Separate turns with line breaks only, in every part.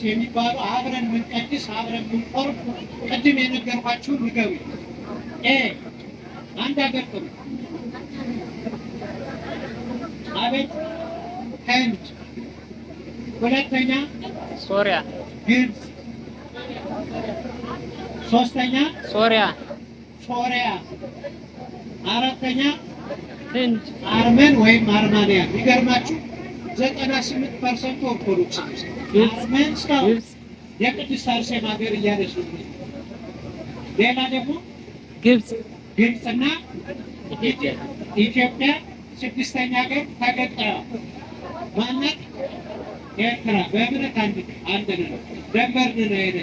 የሚባሉ አብረን ምንቀድስ አብረን ምንቆርብ ቅድም የነገርኳችሁ ንገሩ። አንድ ሀገር ጥሩ አቤት ህንድ፣ ሁለተኛ
ሶሪያ፣
ግብፅ፣ ሶስተኛ
ሶሪያ፣
አራተኛ
ህንድ፣
አርመን ወይም አርማንያ። የሚገርማችሁ 98% ኦርቶዶክስ አርመን እስካሁን የቅድስት አርሴማ ሀገር እያለች ነው። ሌላ ደግሞ ግብፅና ኢትዮጵያ ስድስተኛ ሀገር ተገንጥለዋል። ማናት? ኤርትራ። በእምነት አንድ ነው። ደንበርን ነው ሄደ።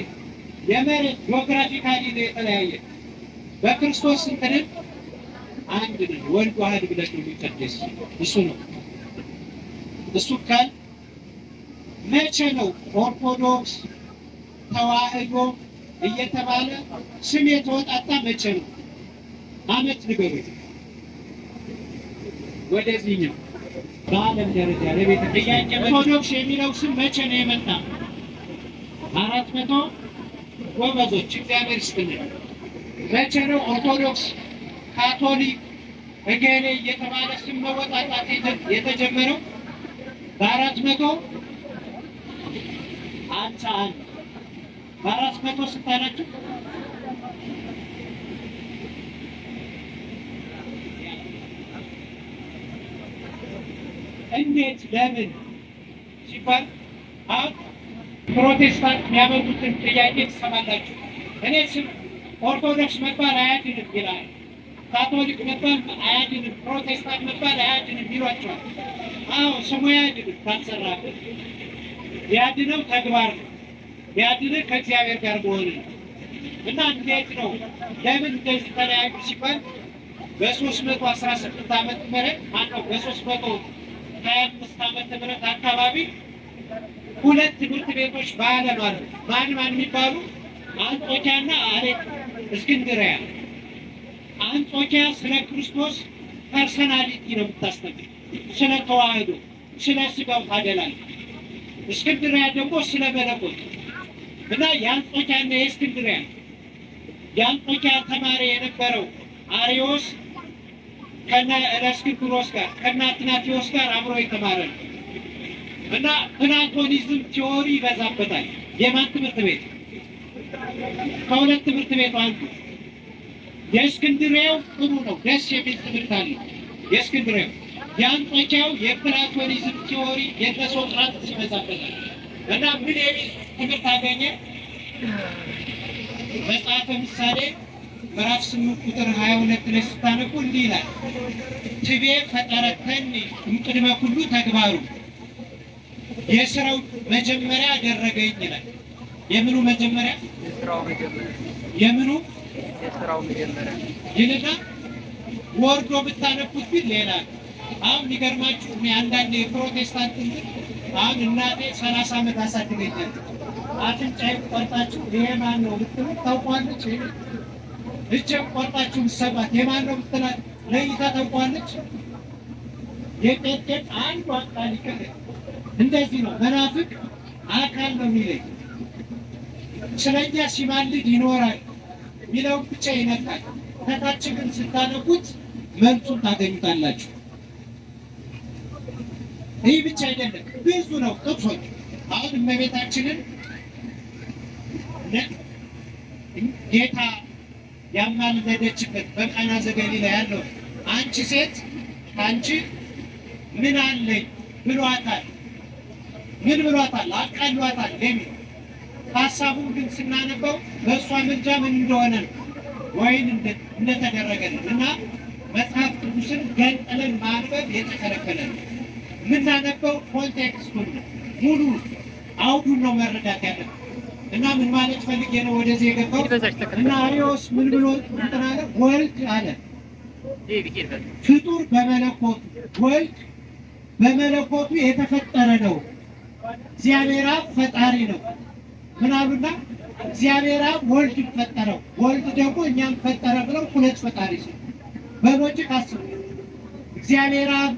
የመሬት ጂኦግራፊካሊ ነው የተለያየ። በክርስቶስ እንትንን አንድ ነው። ወልድ ዋህድ ብለን ነው የሚቀደስ እሱ ነው። እሱ ካል መቼ ነው ኦርቶዶክስ ተዋህዶ እየተባለ ስም የተወጣጣ? መቼ ነው? አመት ንገሩ። ወደዚህኛው በዓለም ደረጃ ለቤተ ጥያቄ ኦርቶዶክስ የሚለው ስም መቼ ነው የመጣ? 400 ጎበዞች እግዚአብሔር ይስጥልን። መቼ ነው ኦርቶዶክስ ካቶሊክ እገሌ እየተባለ ስም መወጣጣት የተጀመረው? በ400 አንድ በ400 ስንት አላችሁ? እንዴት ለምን ሲባል አሁን ፕሮቴስታንት የሚያመጡትን ጥያቄ ትሰማላችሁ። እኔ ስም ኦርቶዶክስ መባል አያድንም ይላል፣ ካቶሊክ መባል አያድንም፣ ፕሮቴስታንት መባል አያድንም ይሏቸዋል። አዎ ስሙ አያድንም ካልሰራበት። ያድነው ተግባር ነው። ያድነው ከእግዚአብሔር ጋር መሆን ነው። እና እንዴት ነው ለምን እንደዚህ ተለያዩ ሲባል በ318 ዓመተ ምህረት ማነው በ325 ዓመተ ምህረት አካባቢ ሁለት ትምህርት ቤቶች በዓለም አሉ። ማን የሚባሉ? አንጾኪያና እስክንድርያ። አንጾኪያ ስለ ክርስቶስ ፐርሰናሊቲ ነው የምታስተምር፣ ስለ ተዋህዶ፣ ስለ ስጋው ታደላለች። እስክንድርያ ደግሞ ስለ መለኮት እና የአንጾኪያና የእስክንድርያ የአንጾኪያ ተማሪ የነበረው አሪዮስ ከነ እለእስክንድሮስ ጋር ከነ አትናቴዎስ ጋር አብሮ የተማረ ነው እና ፕላቶኒዝም ቲዎሪ ይበዛበታል። የማን ትምህርት ቤት? ከሁለት ትምህርት ቤቱ አንዱ። የእስክንድርያው ጥሩ ነው፣ ደስ የሚል ትምህርት አለ የእስክንድርያው። የአንጾኪያው የፕላቶኒዝም ቲዎሪ የሶቅራጥስ ይበዛበታል እና ምን የሚል ትምህርት አገኘ? መጽሐፈ ምሳሌ ምዕራፍ 8 ቁጥር 22 ላይ ስታነቡ እንዲህ ይላል፣ ትቤ ፈጠረተኒ እምቅድመ ኩሉ ተግባሩ፣ የስራው መጀመሪያ አደረገኝ ይላል። የምኑ መጀመሪያ? የምኑ ይልና ወርዶ ብታነቡት ግን ሌላ። አሁን የሚገርማችሁ አንዳንድ የፕሮቴስታንት አሁን እናቴ 30 ዓመት አሳድገኛለች። አፍንጫዬ ቆርጣችሁ ይሄ ማን ነው ብትሉ ታውቋለች። እጄን ቆርጣችሁ ብትሰማት የማን ነው ብትላት ለይታ ታውቋለች። የቄጤጥ አንዱ አካል ይቀር። እንደዚህ ነው መናፍቅ አካል ነው የሚለኝ። ስለኛ ሲማልድ ይኖራል የሚለውን ብቻ ይነካል። ከታች ግን ስታነቡት መልሱን ታገኙታላችሁ። ይህ ብቻ አይደለም፣ ብዙ ነው ጥቅሶች። አሁን እመቤታችንን ጌታ ያማለደችበት በቃና ዘገሊላ ያለው አንቺ ሴት አንቺ ምን አለኝ ብሏታል። ምን ብሏታል? አቃሏታል የሚል ሀሳቡን ግን ስናነበው በእሷ ምልጃ ምን እንደሆነ ነው ወይን እንደተደረገልን እና መጽሐፍ ቅዱስን ገንጥለን ማንበብ የተከለከለ ነው። የምናነበው ኮንቴክስቱን ሙሉ አውዱን ነው መረዳት ያለብን። እና ምን ማለት ፈልጌ ነው ወደዚህ የገባው? እና አሪዮስ ምን ብሎ ተናገረ? ወልድ አለ ፍጡር በመለኮቱ ወልድ በመለኮቱ የተፈጠረ ነው። እግዚአብሔር አብ ፈጣሪ ነው። ምን አሉና እግዚአብሔር አብ ወልድ ፈጠረው፣ ወልድ ደግሞ እኛም ፈጠረ ብለው ሁለት ፈጣሪ ሲል በሎጂክ አስቡ። እግዚአብሔር አብ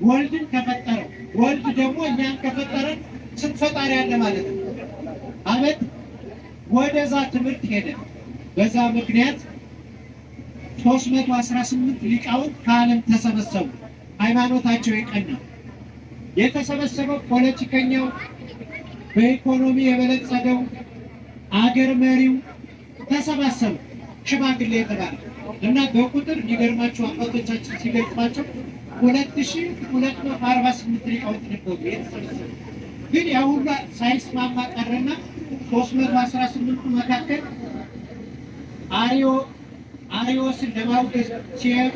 ወልድን ከፈጠረው፣ ወልድ ደግሞ እኛም ከፈጠረን ስንት ፈጣሪ አለ ማለት ነው? ዓመት ወደዛ ትምህርት ሄደ። በዛ ምክንያት 318 ሊቃውንት ከዓለም ተሰበሰቡ። ሃይማኖታቸው የቀና የተሰበሰበው ፖለቲከኛው፣ በኢኮኖሚ የበለጸገው፣ አገር መሪው ተሰባሰቡ። ሽማግሌ የተባለ እና በቁጥር የሚገርማቸው አባቶቻችን ሲገልጿቸው 2248 ሊቃውንት ነበሩ የተሰበሰቡ። ግን ያ ሁሉ ሳይስማማ ቀረና 318ቱ መካከል አሪዮስን ለማውገዝ ሲሄዱ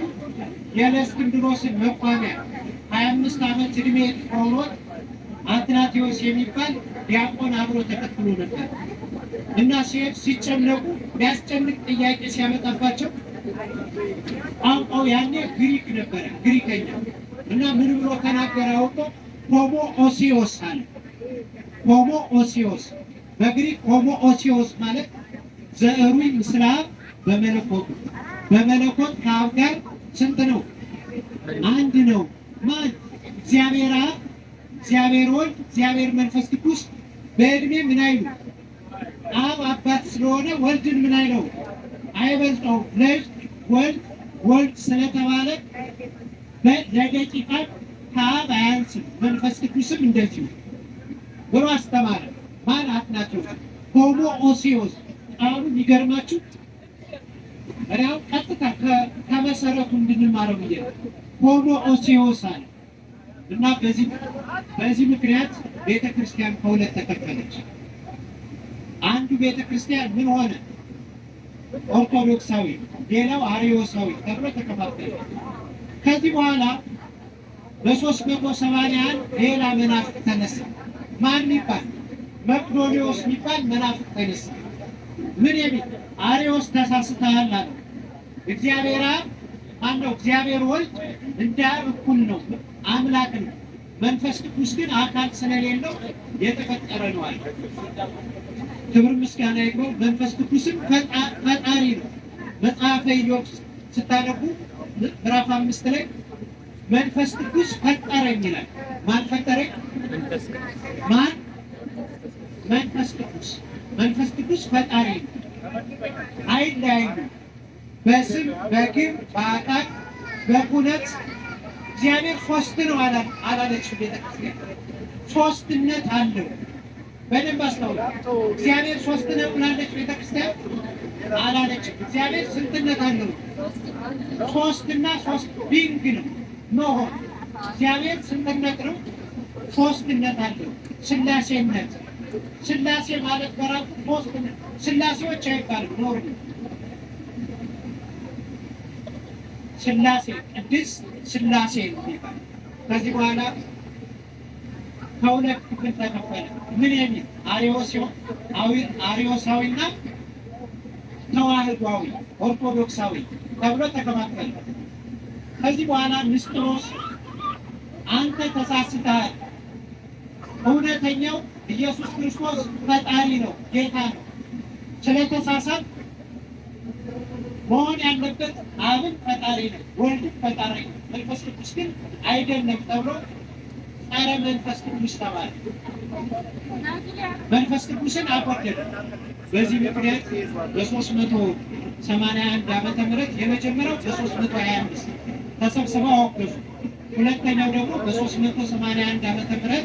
የእስክንድሮስን መቋሚያ 25 ዓመት ዕድሜ ሆኖት አትናቴዎስ የሚባል ዲያቆን አብሮ ተከትሎ ነበር እና ሲሄድ ሲጨነቁ ቢያስጨንቅ ጥያቄ ሲያመጣባቸው ቋንቋው ያኔ ግሪክ ነበረ፣ ግሪከኛ እና ምን ብሎ ተናገረ? አውቆ ሆሞ ኦሲዮስ አለ። ሆሞ ኦሲዮስ በግሪክ ሆሞ ኦሲዮስ ማለት ዘዕሩይ ምስለ አብ በመለኮቱ፣ በመለኮት ከአብ ጋር ስንት ነው? አንድ ነው። ማን? እግዚአብሔር አብ፣ እግዚአብሔር ወልድ፣ እግዚአብሔር መንፈስ ቅዱስ በዕድሜ ምን አይሉ? አብ አባት ስለሆነ ወልድን ምን አይለው? አይበልጠው። ልጅ ወልድ ስለተባለ ለደቂቃ ከአብ አያንስም፣ መንፈስ ቅዱስም እንደዚሁ ብሎ አስተማረ። ማን? አትናቴዎስ። ሆሞ ኦሲዮስ ቃሉ የሚገርማችሁ ሪያው ቀጥታ ከመሰረቱ እንድንማረው ብዬ ሆሞ ኦሲዮስ አለ እና በዚህ ምክንያት ቤተ ክርስቲያን ከሁለት ተከፈለች። አንዱ ቤተ ክርስቲያን ምን ሆነ? ኦርቶዶክሳዊ፣ ሌላው አርዮሳዊ ተብሎ ተከፋፈለ። ከዚህ በኋላ በ381 ሌላ መናፍቅ ተነሳ። ማን ይባል? መቅዶኒዎስ የሚባል መናፍቅ ተነሳ። ምን የሚል? አርዮስ ተሳስተሃል አለ። እግዚአብሔር አብ ማነው? እግዚአብሔር ወልድ እንደ አብ እኩል ነው፣ አምላክ ነው። መንፈስ ቅዱስ ግን አካል ስለሌለው የተፈጠረ ነው አለ። ክብር ምስጋና ይግባው። መንፈስ ቅዱስም ፈጣሪ ነው። መጽሐፈ ኢዮብ ስታነቡ ምዕራፍ 5 ላይ መንፈስ ቅዱስ ፈጠረኝ ይላል። ማን ፈጠረኝ? ማን? መንፈስ ቅዱስ። መንፈስ ቅዱስ ፈጣሪ ነው። አይለያዩም። በስም በግብ በአካል በኩነት እግዚአብሔር ሶስት ነው አላለችም ቤተክርስቲያን። ሶስትነት አለው። በደንብ አስተውሉ። እግዚአብሔር ሶስት ነው ብላለች ቤተክርስቲያን? አላለችም። እግዚአብሔር ስንትነት አለው? ሶስትና ሶስት ቢንግ ነው መሆን። እግዚአብሔር ስንትነት ነው? ሶስትነት አለው። ስላሴነት። ስላሴ ማለት በራሱ ሶስትነት። ስላሴዎች አይባልም ኖር ስላሴ ቅድስት ስላሴ ይባላል። ከዚህ በኋላ ከሁለት ክፍል ተከፈለ። ምን የሚል? አርዮሳዊና ተዋህዷዊ ኦርቶዶክሳዊ ተብሎ ተከፋፈለ። ከዚህ በኋላ ንስጥሮስ አንተ ተሳስተሃል፣ እውነተኛው ኢየሱስ ክርስቶስ ፈጣሪ ነው፣ ጌታ ነው። ስለተሳሳት መሆን ያለበት አብን ፈጣሪ ነው፣ ወልድን ፈጣሪ ነው፣ መንፈስ ቅዱስ ግን አይደለም ተብሎ ጸረ መንፈስ ቅዱስ ተባለ። መንፈስ ቅዱስን አጎደለ። በዚህ ምክንያት በ381 ዓመተ ምህረት የመጀመሪያው በ325 ተሰብስበው አወገዙ። ሁለተኛው ደግሞ በ381 ዓመተ ምህረት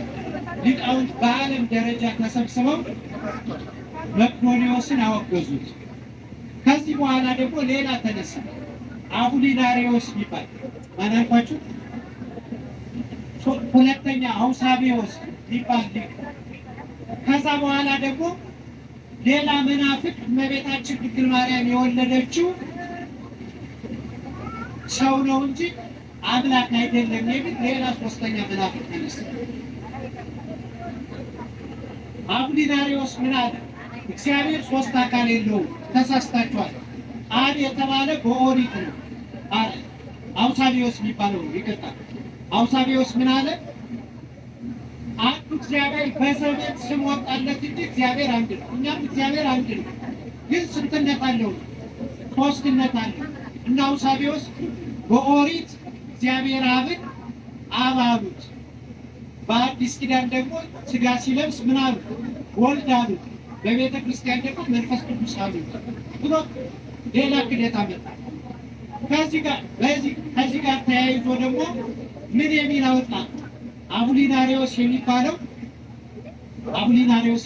ሊቃውንት በዓለም ደረጃ ተሰብስበው መቅዶኒዎስን አወገዙት። ከዚህ በኋላ ደግሞ ሌላ ተነሳ። አቡሊናሪዎስ ይባል ማን አልኳችሁ? ሁለተኛ አውሳቢዎስ ይባል። ከዛ በኋላ ደግሞ ሌላ መናፍቅ እመቤታችን ድንግል ማርያም የወለደችው ሰው ነው እንጂ አምላክ አይደለም የሚል ሌላ ሶስተኛ መናፍቅ ተነሳ። አቡሊናሪዎስ ምን አለ? እግዚአብሔር ሶስት አካል የለውም፣ ተሳስታችኋል። አብ የተባለ በኦሪት ነው አለ። አውሳቢዎስ የሚባለው ይቀጣል። አውሳቢዎስ ምን አለ? አንዱ እግዚአብሔር በዘመን ስም ወጣለት እንጂ እግዚአብሔር አንድ ነው። እኛም እግዚአብሔር አንድ ነው፣ ግን ስንትነት አለው? ሶስትነት አለው። እና አውሳቢዎስ በኦሪት እግዚአብሔር አብን አብ አሉት። በአዲስ ኪዳን ደግሞ ስጋ ሲለብስ ምን አሉ? ወልድ አሉት። በቤተ ክርስቲያን ደግሞ መንፈስ ቅዱስ አሉ ብሎ ሌላ ክደት አመጣ። ከዚህ ጋር ተያይዞ ደግሞ ምን የሚል አወጣ? አቡሊናሪዎስ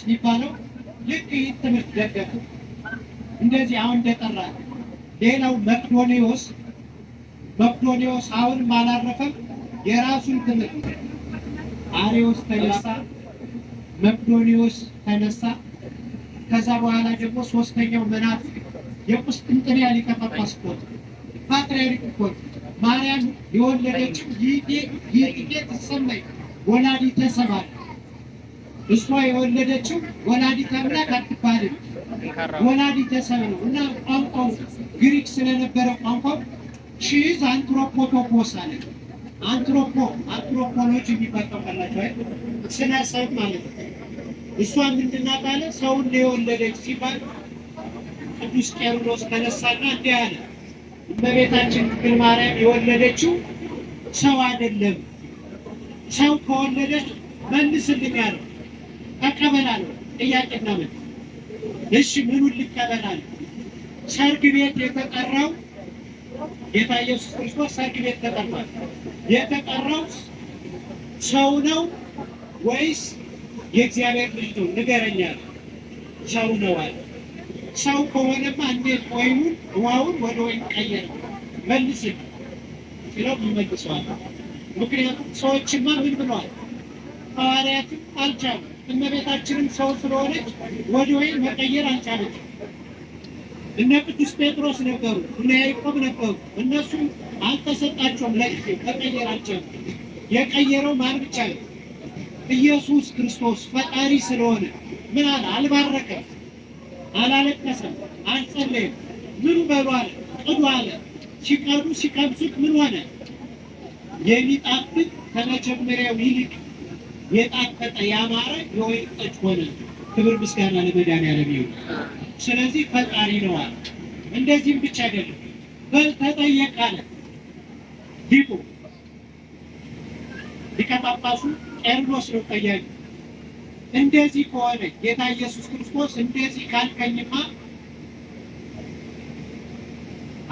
የሚባለው ልክ ይህ ትምህርት ደገፈ። እንደዚህ አሁን እንደጠራ ሌላው መቅዶኒዎስ አሁንም አላረፈም። የራሱን ትምህርት አሪዎስ ተነሳ፣ መቅዶኒዎስ ተነሳ። ከዛ በኋላ ደግሞ ሶስተኛው መናፍቅ የቁስጥንጥንያ ሊቀ ጳጳስ ሆነ። ፓትርያርክ ሆነ። ማርያም የወለደችው ይእዜ ትሰመይ ወላዲተ ሰብእ፣ እሷ የወለደችው ወላዲተ አምላክ አትባልም፣ ወላዲተ ሰብእ ነው። እና ቋንቋው ግሪክ ስለነበረ ቋንቋው ሺዝ አንትሮፖቶፖስ አለ። አንትሮፖሎጂ የሚባለው ካላችሁ ስነ ሰብ ማለት ነው። እሷ ምንድን ናት አለ? ሰውን የወለደች ሲባል ቅዱስ ቄርሎስ ተነሳና እንዲህ አለ፣ እመቤታችን ድንግል ማርያም የወለደችው ሰው አይደለም። ሰው ከወለደች መልስልኝ አለ። ተቀበላለሁ። ጥያቄና መልስ። እሺ ምኑን ልቀበላለሁ? ሰርግ ቤት የተጠራው ጌታ ኢየሱስ ክርስቶስ ሰርግ ቤት ተጠርቷል። የተጠራው ሰው ነው ወይስ የእግዚአብሔር ልጅ ነው? ንገረኛ። ሰው ነው አለ። ሰው ከሆነማ እንዴት ውሃውን ወደ ወይን ቀየረ? መልስልኝ ሲለው ይመልሰዋል። ምክንያቱም ሰዎችማ ምን ብለዋል? ሐዋርያትም አልቻሉም። እመቤታችንም ሰው ስለሆነች ወደ ወይን መቀየር አልቻለች። እነ ቅዱስ ጴጥሮስ ነበሩ፣ እነ ያዕቆብ ነበሩ። እነሱም አልተሰጣቸውም፣ ለጊዜው መቀየር አልቻሉም። የቀየረው ማን ብቻ ነው? ኢየሱስ ክርስቶስ ፈጣሪ ስለሆነ ምን አለ? አልባረከም፣ አላለቀሰም፣ አልጸለየም። ምኑ በሉ አለ? ቅዱ አለ። ሲቀምሱት ምን ሆነ? የሚጣፍጥ ከመጀመሪያው ይልቅ የጣፈጠ ያማረ የወይን ጠጅ ሆነ። ክብር ምስጋና ለመድኃኒዓለም ይሁን። ስለዚህ ፈጣሪ ነው አለ። እንደዚህም ብቻ አይደለም፣ በል ተጠየቅ አለ። ሊቀ ጳጳሱ ቄርሎስ ነው ጠያቂ። እንደዚህ ከሆነ ጌታ ኢየሱስ ክርስቶስ እንደዚህ ካልከኝማ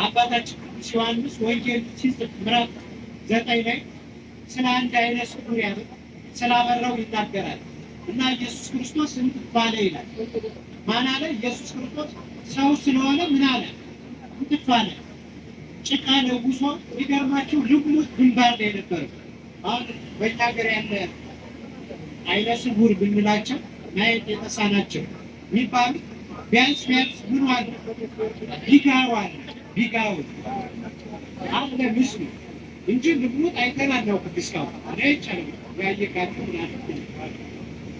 አባታችን ቅዱስ ዮሐንስ ወንጌል ሲጽፍ ምዕራፍ 9 ላይ ስለ አንድ አይነ ስውር ያለው ስላበራው ይናገራል። እና ኢየሱስ ክርስቶስ እንትባለ ይላል። ማን አለ? ኢየሱስ ክርስቶስ ሰው ስለሆነ ምን አለ? እንትባለ። ጭቃ ለጉሶ የሚገርማችሁ ልሙጥ ግንባር ላይ ነበር። አሁን በእኛ ሀገር ያለ አይነ ስውር ብንላቸው ማየት የተሳናቸው የሚባሉ ቢያንስ ምን አለ? ቢጋው አለ ምስሉ እንጂ ልሙጥ አይተን አናውቅም እስካሁን።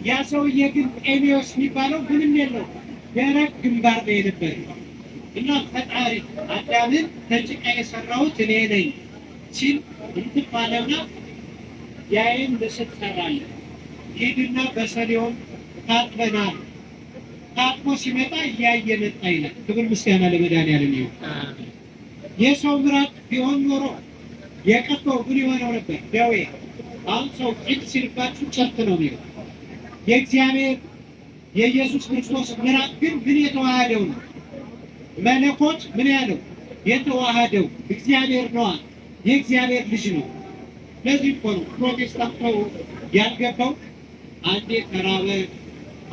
ያ ሰውዬ ግን ኤሊዮስ የሚባለው ምንም የለው ደረቅ ግንባር ላይ ነበር። እና ፈጣሪ አዳምን ከጭቃ የሰራሁት እኔ ነኝ ሲል እንትባለና ያይን ምስል ሰራለ። ሂድና በሰሊሆም ታጥበናል። ታጥቦ ሲመጣ እያየ መጣ ይላል። ክብር ምስጋና ለመድኃኒዓለም ይሁን። የሰው ምራቅ ቢሆን ኖሮ የቀባው ምን የሆነው ነበር? ደዌ። አሁን ሰው ጭድ ሲልባችሁ ጨርቅ ነው የሚሆነው። የእግዚአብሔር የኢየሱስ ክርስቶስ ምራቅ ግን ምን የተዋሃደው ነው? መለኮት ምን ያለው የተዋሃደው እግዚአብሔር ነዋ። የእግዚአብሔር ልጅ ነው። ለዚህ እኮ ነው ፕሮቴስታንት ነው ያልገባው። አንዴ ተራበ፣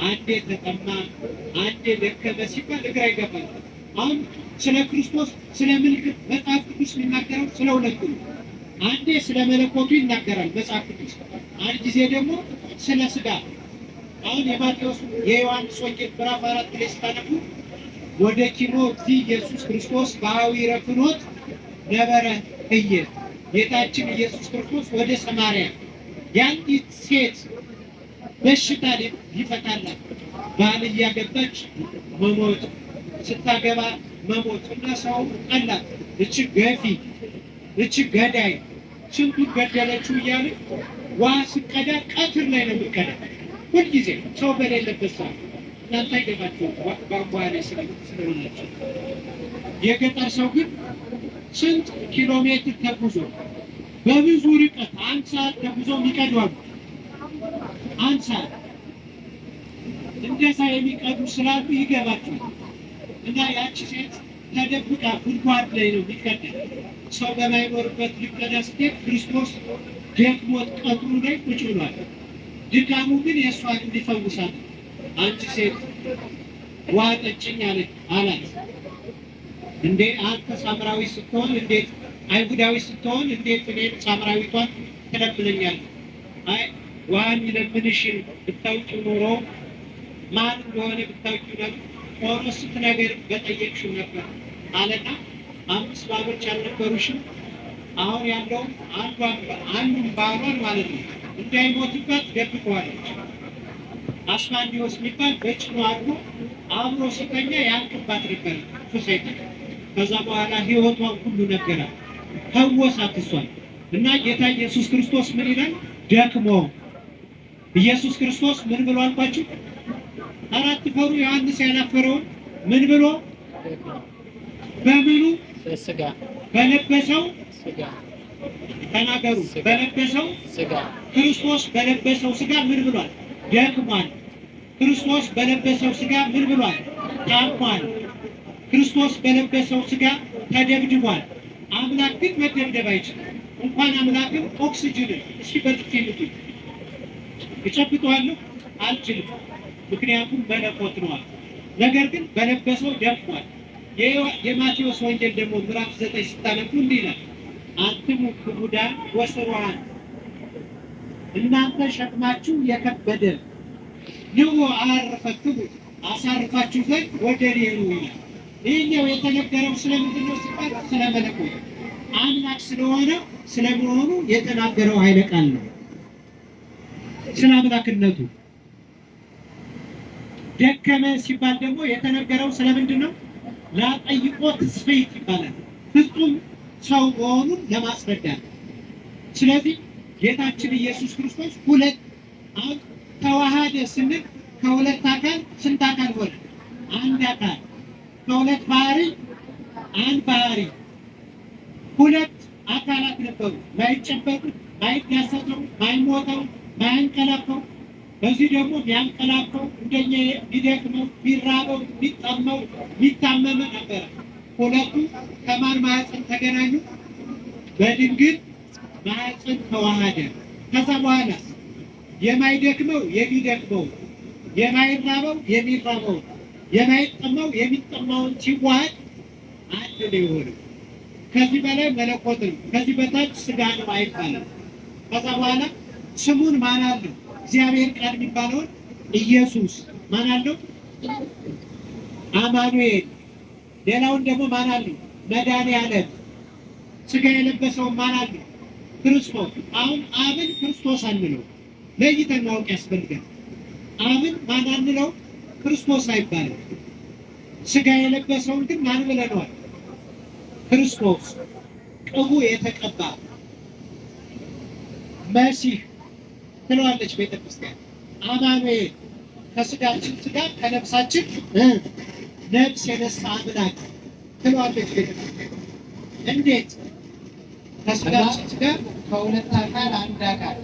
አንዴ ተጠማ፣ አንዴ ደከመ ሲባል እግራ ይገባል። አሁን ስለ ክርስቶስ ስለ ምልክት መጽሐፍ ቅዱስ የሚናገረው ስለ ሁለቱ ነው። አንዴ ስለ መለኮቱ ይናገራል መጽሐፍ ቅዱስ፣ አንድ ጊዜ ደግሞ ስለ ስጋ። አሁን የማቴዎስ የዮሐንስ ወንጌል ምዕራፍ 4 ላይ ስታነቡ ወደ ኪኖ ኢየሱስ ክርስቶስ በአዊረ ፍኖት ነበረ እየ ጌታችን ኢየሱስ ክርስቶስ ወደ ሰማርያ የአንዲት ሴት በሽታ ሊፈታላት ባል እያገባች መሞት፣ ስታገባ መሞት እና ሰው ቀላት። እች ገፊ፣ እች ገዳይ ስንቱን ገደለችው እያለ ውሃ ስቀዳ ቀትር ላይ ነው የምትቀዳ ሁልጊዜ ሰው በሌለበት ሰዓት። እናንተ አይገባችሁም ቧንቧ ላይ ስለሆናቸው። የገጠር ሰው ግን ስንት ኪሎ ሜትር ተጉዞ በብዙ ርቀት 1 ሰዓት ተጉዞ የሚቀዷሉ። 1 ሰዓት እንደዛ የሚቀዱ ስላሉ ይገባቸዋል። እና ያቺ ሴት ተደብቃ ጉድጓድ ላይ ነው የሚቀደል። ሰው በማይኖርበት ሊቀዳ ስትሄድ ክርስቶስ ደክሞት ቀጥሩ ላይ ቁጭ ብሏል። ድካሙ ግን የእሷን እንዲፈውሳት አንቺ ሴት ውሃ ጠጭኝ አላት። እንዴ አንተ ሳምራዊ ስትሆን እንዴት አይሁዳዊ ስትሆን እንዴት እኔን ሳምራዊቷን ትለምነኛለህ? አይ ውሃ የሚለምንሽን ብታውቂው ኖሮ ማን እንደሆነ ብታውቂው ነበር ኖሮ ስንት ነገር በጠየቅሽው ነበር አለና 5 ባሎች አልነበሩሽም? አሁን ያለው አንዱን ባሏን ማለት ነው እንዳይሞትባት ደብቀዋለች። አስማንዲዎስ የሚባል በጭኑ አድሮ አብሮ ሲተኛ ያልቅባት ነበር ሱሰይት። ከዛ በኋላ ህይወቷን ሁሉ ነገራት፣ ፈወሳት እሷን። እና ጌታ ኢየሱስ ክርስቶስ ምን ይላል? ደክሞ ኢየሱስ ክርስቶስ ምን ብሎ አልኳችሁ? አራት ፈሩ ዮሐንስ ያላፈረውን ምን ብሎ በምኑ
ስጋ
በለበሰው
ስጋ
ተናገሩ። በለበሰው
ስጋ
ክርስቶስ በለበሰው ስጋ ምን ብሏል? ደክሟል። ክርስቶስ በለበሰው ስጋ ምን ብሏል? ታሟል። ክርስቶስ በለበሰው ስጋ ተደብድቧል። አምላክ ግን መደብደብ አይችልም። እንኳን አምላክም ኦክስጅንን እስኪ በጥፊ ልቱ እጨብጠዋለሁ አልችልም፣ ምክንያቱም መለኮት ነዋል። ነገር ግን በለበሰው ደክሟል። የማቴዎስ ወንጌል ደግሞ ምዕራፍ 9 ስታነቡ እንዲህ ይላል፣ አንትሙ ክቡዳን ወስሩዓን፣ እናንተ ሸክማችሁ የከበደ ንዑ አሳርፈክሙ፣ አሳርፋችሁ ዘንድ ወደ እኔ ኑ ይላል። ይህኛው የተነገረው ስለምንድን ነው ሲባል ስለ መለኮት አምላክ ስለሆነ ስለመሆኑ የተናገረው ኃይለ ቃል ነው። ስለ አምላክነቱ ደከመ ሲባል ደግሞ የተነገረው ስለምንድን ነው? ላጠይቆ ትስፈይት ይባላል። ፍጹም ሰው መሆኑን ለማስረዳት። ስለዚህ ጌታችን ኢየሱስ ክርስቶስ ሁለት ተዋሃደ ስንል ከሁለት አካል ስንት አካል ሆነ? አንድ አካል። ከሁለት ባህሪ አንድ ባህሪ። ሁለት አካላት ነበሩ፣ ማይጨበጡ፣ ማይዳሰሰው፣ ማይሞተው፣ ማያንቀላፈው። በዚህ ደግሞ የሚያንቀላፈው እንደኛ ቢደክመው፣ ቢራበው፣ ቢጠመው፣ ቢታመመ ነበረ። ሁለቱ ከማን ማህፀን ተገናኙ? በድንግል ማህፀን ተዋሃደ። ከዛ በኋላ የማይደክመው የሚደክመው፣ የማይራበው የሚራበው፣ የማይጠማው የሚጠማውን ሲዋሃድ አንድ ነው የሆነው። ከዚህ በላይ መለኮት ነው፣ ከዚህ በታች ስጋ ነው አይባልም። ከዛ በኋላ ስሙን ማን አለው? እግዚአብሔር ቃል የሚባለውን ኢየሱስ ማን አለው? አማኑኤል። ሌላውን ደግሞ ማን አለው? መድኃኒዓለም። ስጋ የለበሰውን ማን አለው? ክርስቶስ። አሁን አብን ክርስቶስ አንለው፣ ለይተን ማወቅ ያስፈልጋል። አብን ማን አንለው? ክርስቶስ አይባልም። ስጋ የለበሰውን ግን ማን ብለነዋል? ክርስቶስ። ቅቡ የተቀባ መሲህ ትለዋለች ቤተክርስቲያን። አማኑኤል ከስጋችን ስጋ ከነፍሳችን ነፍስ የነሳ አምላክ ትለዋለች ቤተክርስቲያን። እንዴት? ከስጋችን ስጋ ከሁለት አካል አንድ አካል፣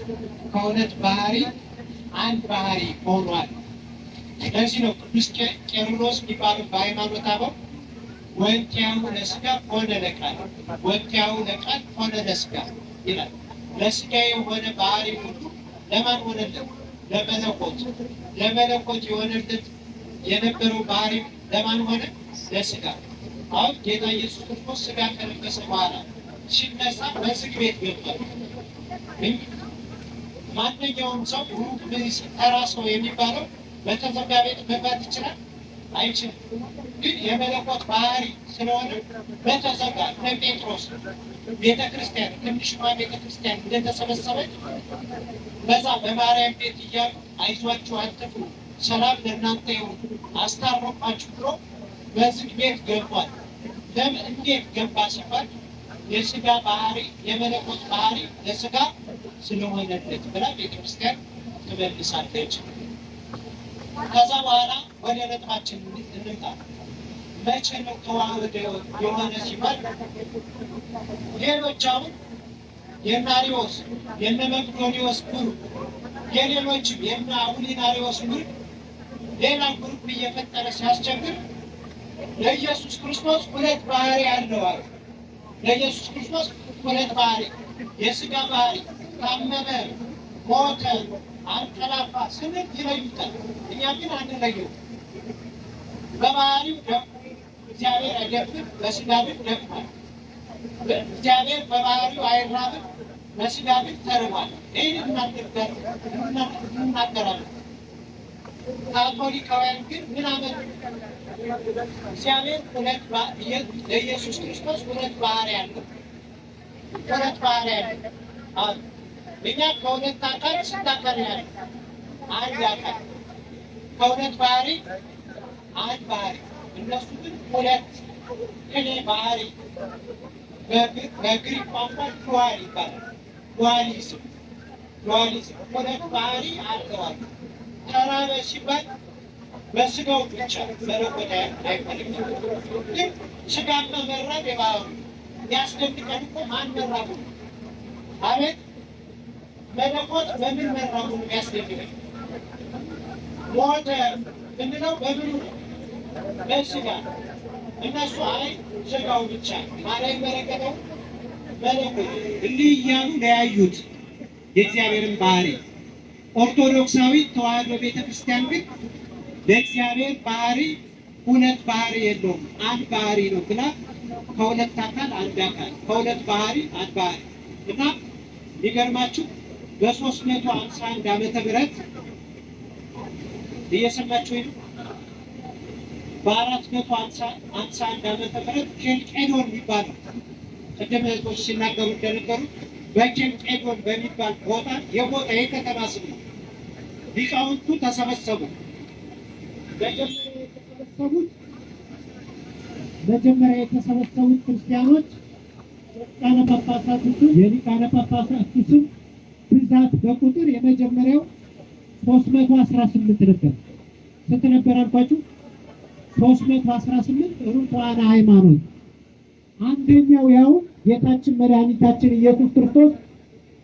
ከሁለት ባህሪ አንድ ባህሪ ሆኗል። ለዚህ ነው ቅዱስ ቄርሎስ የሚባሉ በሃይማኖት አበው ወንቲያሁ ለስጋ ሆነ ለቃል፣ ወንቲያሁ ለቃል ሆነ ለስጋ ይላል። ለስጋ የሆነ ባህሪ ሁሉ ለማን ሆነለት? ለመለኮት። ለመለኮት የሆነለት የነበረው ባህሪ ለማን ሆነ? ለስጋ። አሁን ጌታ ኢየሱስ ክርስቶስ ስጋ ከለበሰ በኋላ ሲነሳ በዝግ ቤት ገብቷል። ማንኛውም ሰው ተራ ሰው የሚባለው በተዘጋ ቤት መግባት ይችላል? አይችልም። ግን የመለኮት ባህሪ ስለሆነ በተዘጋ ለጴጥሮስ ቤተክርስቲያን ትንሿ ቤተክርስቲያን እንደተሰበሰበች በዛ በማርያም ቤት እያሉ አይዟችሁ፣ አትፍሩ፣ ሰላም ለእናንተ ይሁን፣ አስታረቋችሁ ብሎ በዝግ ቤት ገቧል። ለምን እንዴት ገባ ሲባል የስጋ ባህሪ የመለኮት ባህሪ ለስጋ ስለሆነለት ብላ ቤተክርስቲያን ትመልሳለች። ከዛ በኋላ ወደ ነጥባችን እንምጣ። መቼ ነው ተዋህዶ የሆነ ሲባል ሌሎች አሁን የእነ አርዮስ የእነ መቅዶንዮስ ጉር የሌሎችም የእነ አቡሊናሪዎስ ጉር ሌላ ግሩፕ እየፈጠረ ሲያስቸግር ለኢየሱስ ክርስቶስ ሁለት ባህሪ አለው አለ። ለኢየሱስ ክርስቶስ ሁለት ባህሪ፣ የሥጋ ባህሪ፣ ታመመ፣ ሞተ፣ አንቀላፋ ስንል ይለዩታል። እኛ ግን አንለየው። በባህሪው ደግ እግዚአብሔር አይደፍርም፣ በሥጋ ግን ደክሟል። እግዚአብሔር በባህሪው አይራብም፣ በሥጋ ግን ተርቧል። ይህን እናገራለን። ካቶሊካውያን ግን ምን አመጡ? እግዚአብሔር ለኢየሱስ ክርስቶስ ሁለት ባህሪ አለው። ሁለት ባህሪ አለው። እኛ ከሁለት አካል ስንት አካል ያለ? አንድ አካል። ከሁለት ባህሪ አንድ ባህሪ። እነሱ ግን ሁለት ቅኔ ባህሪ። በግሪክ ቋንቋ ዱዋል ይባላል። ዱዋሊዝም ሁለት ባህሪ አለዋል። ተራበ ሲባል በስጋው ብቻ መለኮት አይፈልግም። ግን ስጋማ መራብ የባህሩ ያስደንቀን እኮ ማን መራቡ? አቤት መለኮት በምን መራቡ ነው ያስደንቀን? ሞተ ምንለው በምኑ ነው? በስጋ። እነሱ አይ ስጋው ብቻ ማለት መለከተው መለኮት እንዲህ እያሉ ለያዩት የእግዚአብሔርን ባህሪ። ኦርቶዶክሳዊ ተዋህዶ ቤተክርስቲያን ግን ለእግዚአብሔር ባህሪ ሁለት ባህሪ የለውም፣ አንድ ባህሪ ነው ብላ ከሁለት አካል አንድ አካል፣ ከሁለት ባህሪ አንድ ባህሪ እና ሊገርማችሁ በ351 ዓመተ ምህረት እየሰማችሁ ነው። በ451 ዓመተ ምህረት ኬልቄዶን የሚባለው ቅድም እህቶች ሲናገሩ እንደነበሩ በኬልቄዶን በሚባል ቦታ የከተማ ስም ነው። ሊቃውንቱ ተሰበሰቡ። መጀመሪያ የተሰበሰቡት ክርስቲያኖች የሊቃነ ጳጳሳቱ ስም ብዛት በቁጥር የመጀመሪያው 318 ነበር። ስንት ነበር አልኳችሁ? 318 ርቱዓነ ሃይማኖት። አንደኛው ያው ጌታችን መድኃኒታችን ኢየሱስ ክርስቶስ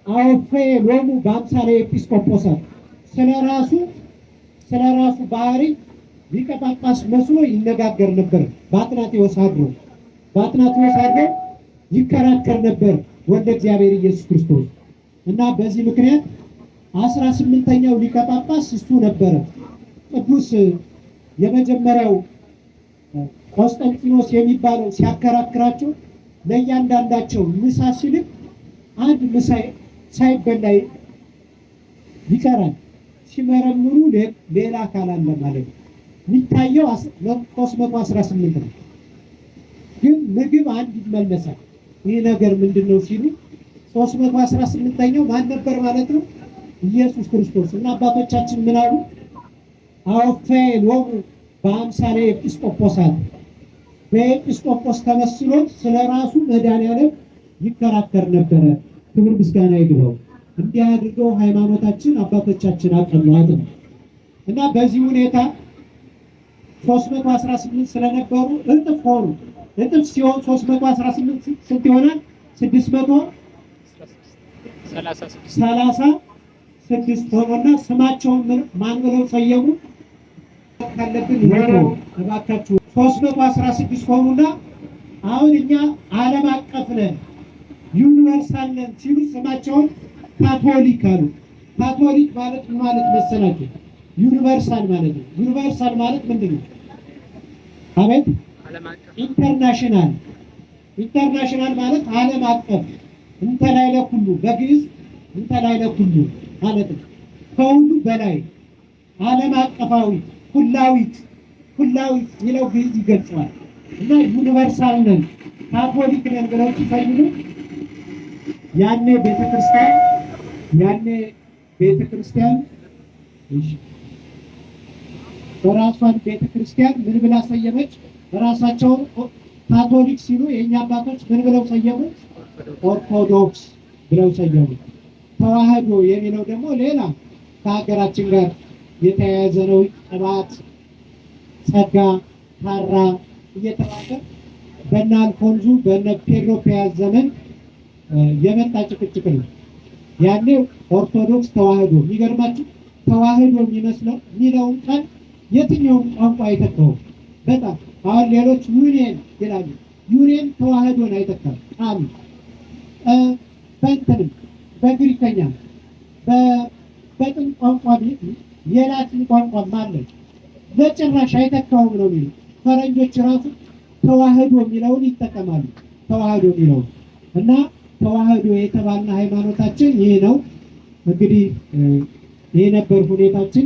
አወፈ ሎሙ በአምሳለ ኤጲስቆጶሳት ስለራሱ ባህሪ ሊቀ ጳጳስ መስሎ ይነጋገር ነበር። በአትናቴዎስ አድሮ ይከራከር ነበር ወልደ እግዚአብሔር ኢየሱስ ክርስቶስ እና በዚህ ምክንያት 18ኛው ሊቀ ጳጳስ እሱ ነበረ። ቅዱስ የመጀመሪያው ቆስጠንጢኖስ የሚባለው ሲያከራክራቸው ለእያንዳንዳቸው ምሳ ሲልክ አንድ ምሳ ሳይበላ ይቀራል። ሲመረምሩ ሌላ አካል አለ ማለት ነው። የሚታየው 318 ነው፣ ግን ምግብ አንድ ይመለሳል። ይህ ነገር ምንድን ነው ሲሉ 318ኛው ማን ነበር ማለት ነው? ኢየሱስ ክርስቶስ። እና አባቶቻችን ምን አሉ? አወፈ ሎሙ በአምሳለ ኤጲስቆጶሳት፣ በኤጲስቆጶስ ተመስሎ ስለ ራሱ መድኃኒዓለም ይከራከር ነበረ። ክብር ምስጋና ይግባው። እንዲህ አድርገው ሃይማኖታችን አባቶቻችን አቀኗት ነው። እና በዚህ ሁኔታ 318 ስለነበሩ እጥፍ ሆኑ። እጥፍ ሲሆን 318 ስንት ይሆናል? 636 ሆኖና ስማቸውን ማን ብለው ሰየሙ? ካለብን ነው እባካችሁ 316 ሆኑና አሁን እኛ ዓለም አቀፍ ነን ዩኒቨርሳል ነን ሲሉ ስማቸውን ካቶሊክ አሉ። ካቶሊክ ማለት ምን ማለት መሰላችሁ? ዩኒቨርሳል ማለት ነው። ዩኒቨርሳል ማለት ምንድን ነው? አቤት ኢንተርናሽናል ማለት ዓለም አቀፍ እንተላይለ ኩሉ፣ በግዕዝ እንተላይለ ኩሉ ማለት ነው። ከሁሉ በላይ ዓለም አቀፋዊ ሁላዊት የሚለው ግዕዝ ይገልጸዋል። እና ዩኒቨርሳል ነን ካቶሊክ ነን ብለው ሲፈልጉ ያኔ ቤተክርስቲያን ራሷን ቤተክርስቲያን ምን ብላ ሰየመች? ራሳቸውን ካቶሊክ ሲሉ የእኛ አባቶች ምን ብለው ሰየሙ? ኦርቶዶክስ ብለው ሰየሙ። ተዋህዶ የሚለው ደግሞ ሌላ ከሀገራችን ጋር የተያያዘ ነው። ቅባት፣ ጸጋ፣ ታራ እየተባለ በእነ አልፎንሱ በእነ ፔድሮ ፒያዝ ዘመን የመጣ ጭቅጭቅ ነው። ያኔ ኦርቶዶክስ ተዋህዶ። የሚገርማችሁ ተዋህዶ የሚመስለው የሚለውን ቃል
የትኛውም ቋንቋ አይተካውም። በጣም አሁን ሌሎች ዩኒየን ይላሉ። ዩኒየን ተዋህዶን አይተካም ቃሉ። በእንትንም በግሪከኛም በጥንት ቋንቋ የላቲን ቋንቋም አለ በጭራሽ አይተካውም ነው የሚለው። ፈረንጆች ራሱ ተዋህዶ የሚለውን ይጠቀማሉ። ተዋህዶ የሚለውን እና ተዋህዶ የተባለ ሃይማኖታችን ይህ ነው። እንግዲህ ይህ ነበር ሁኔታችን።